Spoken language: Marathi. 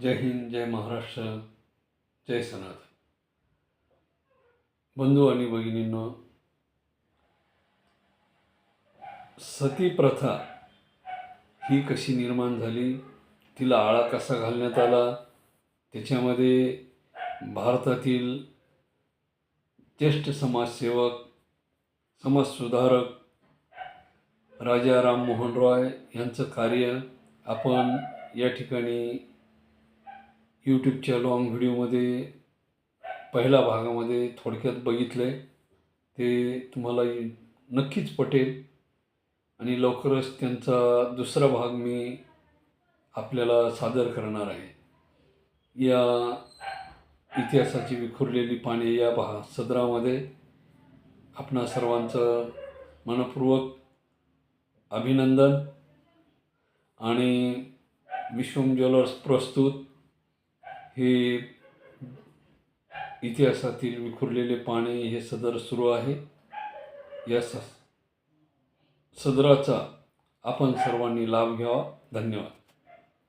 जय हिंद, जय महाराष्ट्र, जय सनातन. बंधू आणि भगिनींनो, सती प्रथा ही कशी निर्माण झाली, तिला आळा कसा घालण्यात आला, त्याच्यामध्ये भारतातील ज्येष्ठ समाजसेवक, समाजसुधारक राजा राममोहन रॉय यांचं कार्य आपण या ठिकाणी यूट्यूबच्या लॉंग व्हिडिओमध्ये पहिल्या भागामध्ये थोडक्यात बघितले. ते तुम्हाला नक्कीच पटेल आणि लवकरच त्यांचा दुसरा भाग मी आपल्याला सादर करणार आहे. या इतिहासाची विखुरलेली पाने या सदरामध्ये आपणा सर्वांचं मनपूर्वक अभिनंदन. आणि विश्वम ज्वेलर्स प्रस्तुत हे इतिहासातील विखुरलेले पाने हे सदर सुरू आहे. या सदराचा आपण सर्वांनी लाभ घ्यावा. धन्यवाद.